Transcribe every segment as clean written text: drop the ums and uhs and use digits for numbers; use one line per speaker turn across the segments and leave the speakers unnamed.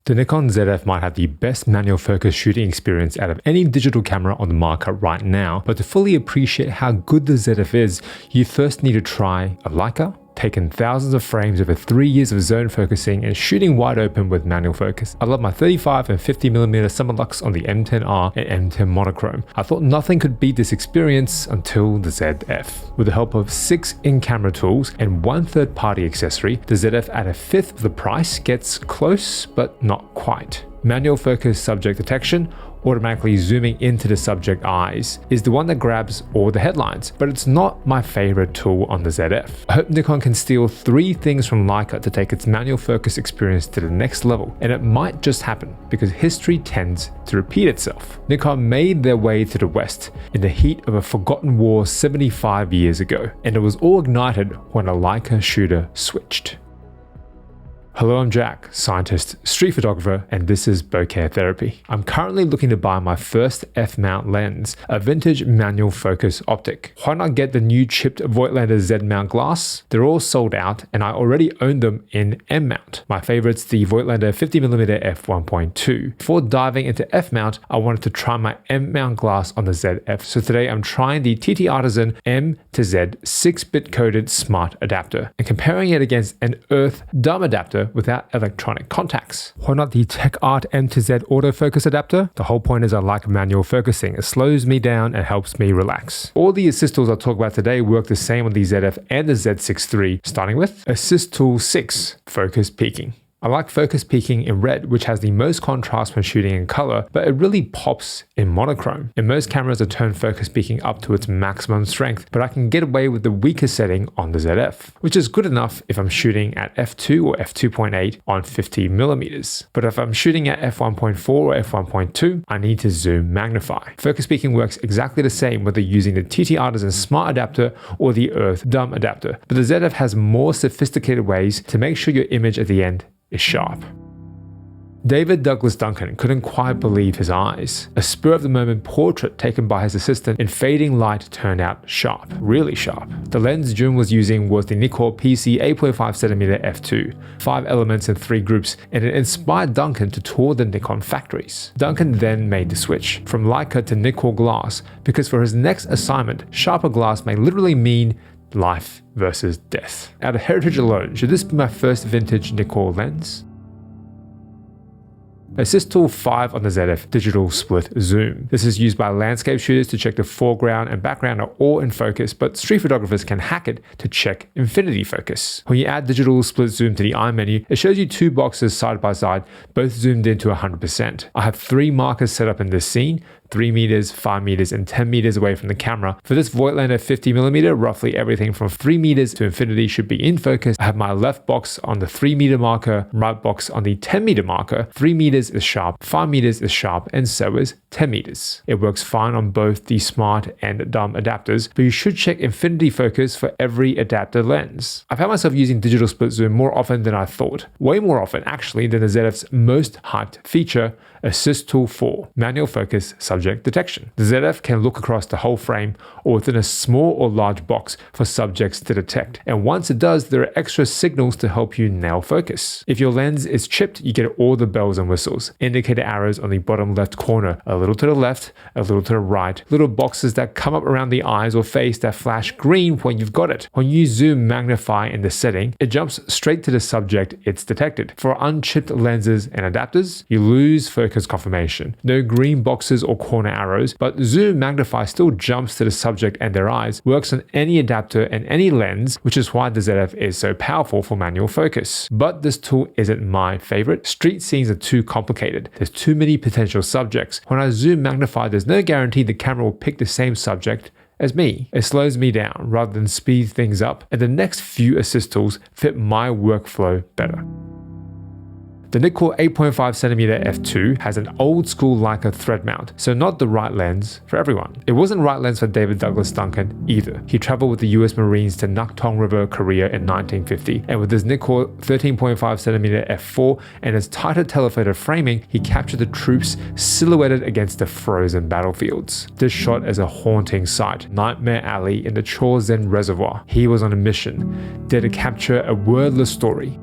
The Nikon ZF might have the best manual focus shooting experience out of any digital camera on the market right now, but to fully appreciate how good the ZF is, you first need to try a Leica, taken thousands of frames over 3 years of zone focusing and shooting wide open with manual focus. I love my 35 and 50mm Summilux on the M10R and M10 monochrome. I thought nothing could beat this experience until the ZF. With the help of 6 in-camera tools and 1 third-party accessory, the ZF at a fifth of the price gets close but not quite. Manual focus subject detection, automatically zooming into the subject eyes, is the one that grabs all the headlines, but it's not my favorite tool on the ZF. I hope Nikon can steal 3 things from Leica to take its manual focus experience to the next level, and it might just happen because history tends to repeat itself. Nikon made their way to the West in the heat of a forgotten war 75 years ago, and it was all ignited when a Leica shooter switched. Hello, I'm Jack, scientist, street photographer, and this is Bokeh Therapy. I'm currently looking to buy my first F-mount lens, a vintage manual focus optic. Why not get the new chipped Voigtlander Z-mount glass? They're all sold out, and I already own them in M-mount. My favorite's the Voigtlander 50mm f1.2. Before diving into F-mount, I wanted to try my M-mount glass on the ZF, so today I'm trying the TT Artisan M to Z 6-bit coded smart adapter and comparing it against an Earth dumb adapter without electronic contacts. Why not the TechArt M to Z autofocus adapter? The whole point is I like manual focusing. It slows me down and helps me relax. All the assist tools I'll talk about today work the same on the ZF and the Z6 III, starting with Assist Tool 6, Focus Peaking. I like focus peaking in red, which has the most contrast when shooting in color, but it really pops in monochrome. In most cameras, I turn focus peaking up to its maximum strength, but I can get away with the weaker setting on the ZF, which is good enough if I'm shooting at f2 or f2.8 on 50mm. But if I'm shooting at f1.4 or f1.2, I need to zoom magnify. Focus peaking works exactly the same whether using the TT Artisan Smart Adapter or the Earth Dumb Adapter, but the ZF has more sophisticated ways to make sure your image at the end is sharp. David Douglas Duncan couldn't quite believe his eyes. A spur-of-the-moment portrait taken by his assistant in fading light turned out sharp, really sharp. The lens Jun was using was the Nikkor PC 8.5cm f2, 5 elements in 3 groups, and it inspired Duncan to tour the Nikon factories. Duncan then made the switch from Leica to Nikkor glass because for his next assignment, sharper glass may literally mean life versus death. Out of heritage alone, should this be my first vintage Nikkor lens? Assist Tool 5 on the ZF Digital Split Zoom. This is used by landscape shooters to check the foreground and background are all in focus, but street photographers can hack it to check infinity focus. When you add Digital Split Zoom to the eye menu, it shows you 2 boxes side by side, both zoomed in to 100%. I have 3 markers set up in this scene, 3 meters, 5 meters, and 10 meters away from the camera. For this Voigtlander 50mm, roughly everything from 3 meters to infinity should be in focus. I have my left box on the 3 meter marker, right box on the 10 meter marker. 3 meters is sharp, 5 meters is sharp, and so is 10 meters. It works fine on both the smart and dumb adapters, but you should check infinity focus for every adapter lens. I've found myself using digital split zoom more often than I thought. Way more often, actually, than the ZF's most hyped feature, Assist Tool 4, Manual Focus Subject Detection. The ZF can look across the whole frame or within a small or large box for subjects to detect. And once it does, there are extra signals to help you nail focus. If your lens is chipped, you get all the bells and whistles. Indicator arrows on the bottom left corner, a little to the left, a little to the right, little boxes that come up around the eyes or face that flash green when you've got it. When you zoom magnify in the setting, it jumps straight to the subject it's detected. For unchipped lenses and adapters, you lose focus confirmation. No green boxes or corner arrows, but zoom magnify still jumps to the subject and their eyes, works on any adapter and any lens, which is why the ZF is so powerful for manual focus. But this tool isn't my favorite. Street scenes are too complicated. There's too many potential subjects. When I zoom magnify, there's no guarantee the camera will pick the same subject as me. It slows me down rather than speed things up, and the next few assist tools fit my workflow better. The Nikkor 8.5cm f2 has an old school Leica thread mount, so not the right lens for everyone. It wasn't the right lens for David Douglas Duncan either. He traveled with the US Marines to Nakhtong River, Korea in 1950, and with his Nikkor 13.5cm f4 and his tighter telephoto framing, he captured the troops silhouetted against the frozen battlefields. This shot is a haunting sight, Nightmare Alley in the Chorzem Reservoir. He was on a mission, there to capture a wordless story.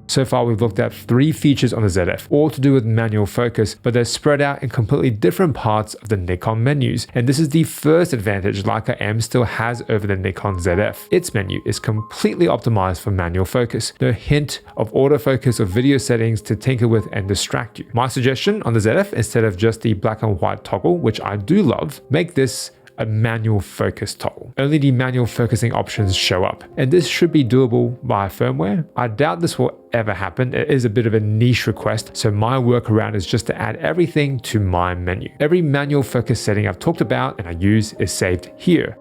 So far, we've looked at 3 features on the ZF, all to do with manual focus, but they're spread out in completely different parts of the Nikon menus. And this is the first advantage Leica M still has over the Nikon ZF. Its menu is completely optimized for manual focus. No hint of autofocus or video settings to tinker with and distract you. My suggestion on the ZF, instead of just the black and white toggle, which I do love, make this a manual focus toggle. Only the manual focusing options show up, and this should be doable via firmware. I doubt this will ever happen. It is a bit of a niche request, so my workaround is just to add everything to my menu. Every manual focus setting I've talked about and I use is saved here.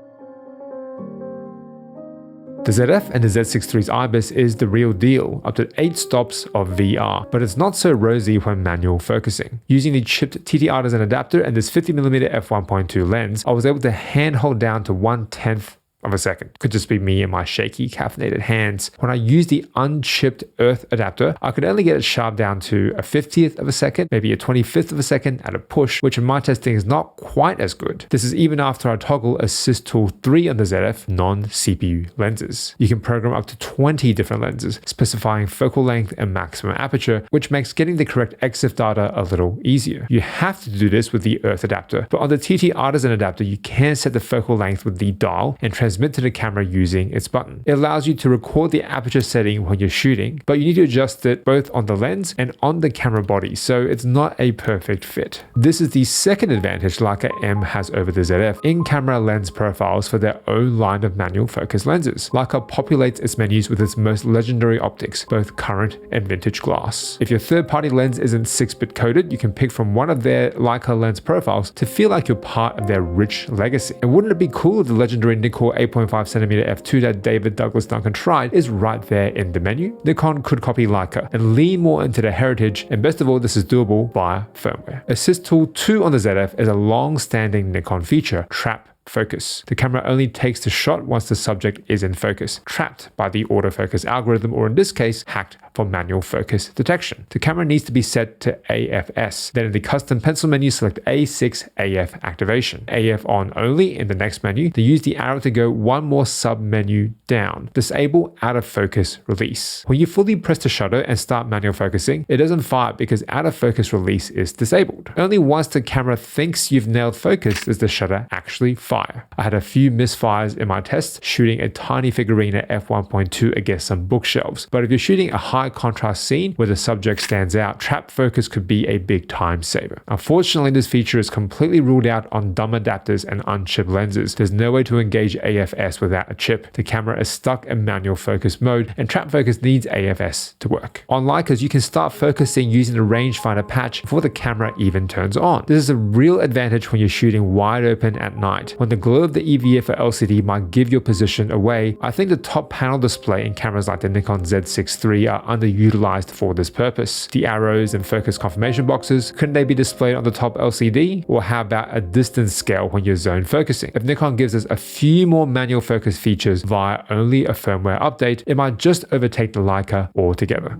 The ZF and the Z6 III's IBIS is the real deal, up to 8 stops of VR, but it's not so rosy when manual focusing. Using the chipped TT Artisan adapter and this 50mm f1.2 lens, I was able to hand hold down to 1/10 of a second. Could just be me and my shaky caffeinated hands. When I used the unchipped Earth adapter, I could only get it sharp down to a 50th of a second, maybe a 25th of a second at a push, which in my testing is not quite as good. This is even after I toggle Assist Tool 3 on the ZF non-CPU lenses. You can program up to 20 different lenses, specifying focal length and maximum aperture, which makes getting the correct EXIF data a little easier. You have to do this with the Earth adapter, but on the TT Artisan adapter, you can set the focal length with the dial and transmit to the camera using its button. It allows you to record the aperture setting when you're shooting, but you need to adjust it both on the lens and on the camera body, so it's not a perfect fit. This is the second advantage Leica M has over the ZF: in-camera lens profiles for their own line of manual focus lenses. Leica populates its menus with its most legendary optics, both current and vintage glass. If your third-party lens isn't 6-bit coded, you can pick from one of their Leica lens profiles to feel like you're part of their rich legacy. And wouldn't it be cool if the legendary Nikkor 8.5cm f2 that David Douglas Duncan tried is right there in the menu? Nikon could copy Leica and lean more into their heritage, and best of all, this is doable via firmware. Assist Tool 2 on the ZF is a long-standing Nikon feature, trap focus. The camera only takes the shot once the subject is in focus, trapped by the autofocus algorithm, or in this case, hacked for manual focus detection. The camera needs to be set to AFS. Then in the custom pencil menu, select A6 AF activation. AF on only in the next menu. Then use the arrow to go one more sub menu down. Disable out of focus release. When you fully press the shutter and start manual focusing, it doesn't fire because out of focus release is disabled. Only once the camera thinks you've nailed focus does the shutter actually fire. I had a few misfires in my tests shooting a tiny figurine at f1.2 against some bookshelves, but if you're shooting a high contrast scene where the subject stands out, trap focus could be a big time saver. Unfortunately, this feature is completely ruled out on dumb adapters and unchipped lenses. There's no way to engage AFS without a chip. The camera is stuck in manual focus mode, and trap focus needs AFS to work. On Leicas, you can start focusing using the rangefinder patch before the camera even turns on. This is a real advantage when you're shooting wide open at night. When the glow of the EVF or LCD might give your position away, I think the top panel display in cameras like the Nikon Z6 III are underutilized for this purpose. The arrows and focus confirmation boxes, couldn't they be displayed on the top LCD? Or how about a distance scale when you're zone focusing? If Nikon gives us a few more manual focus features via only a firmware update, it might just overtake the Leica altogether.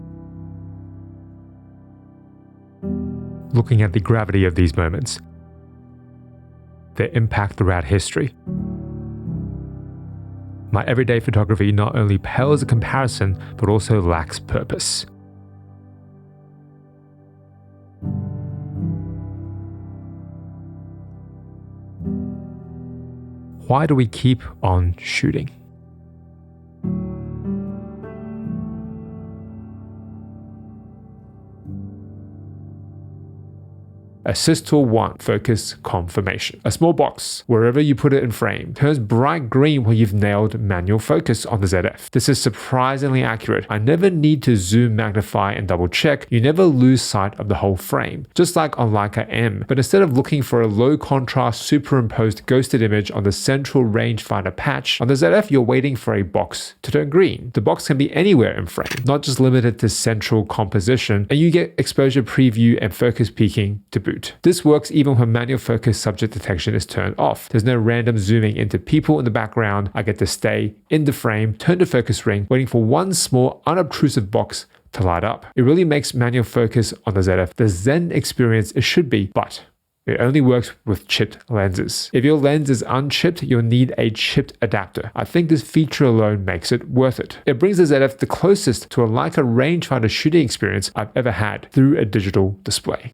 Looking at the gravity of these moments, their impact throughout history, my everyday photography not only pales in comparison, but also lacks purpose. Why do we keep on shooting? Assist Tool 1, Focus Confirmation. A small box, wherever you put it in frame, turns bright green when you've nailed manual focus on the ZF. This is surprisingly accurate. I never need to zoom, magnify, and double check. You never lose sight of the whole frame, just like on Leica M. But instead of looking for a low contrast superimposed ghosted image on the central rangefinder patch, on the ZF you're waiting for a box to turn green. The box can be anywhere in frame, not just limited to central composition, and you get exposure preview and focus peaking to boot. This works even when manual focus subject detection is turned off. There's no random zooming into people in the background. I get to stay in the frame, turn the focus ring, waiting for one small unobtrusive box to light up. It really makes manual focus on the ZF the Zen experience it should be, but It only works with chipped lenses. If your lens is unchipped, you'll need a chipped adapter. I think this feature alone makes it worth it. It brings the ZF the closest to a Leica rangefinder shooting experience I've ever had through a digital display.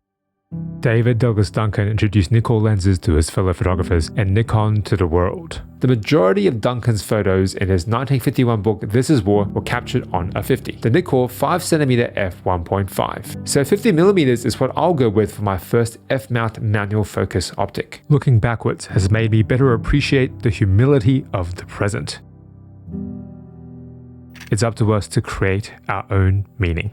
David Douglas Duncan introduced Nikkor lenses to his fellow photographers and Nikon to the world. The majority of Duncan's photos in his 1951 book This Is War were captured on a 50, the Nikkor 5cm f1.5. So 50mm is what I'll go with for my first f-mount manual focus optic. Looking backwards has made me better appreciate the humility of the present. It's up to us to create our own meaning.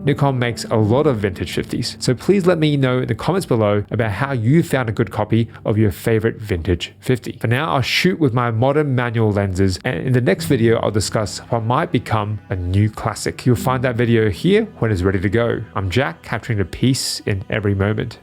Nikon makes a lot of vintage 50s, so please let me know in the comments below about how you found a good copy of your favorite vintage 50. For now, I'll shoot with my modern manual lenses, and in the next video, I'll discuss what might become a new classic. You'll find that video here when it's ready to go. I'm Jack, capturing the peace in every moment.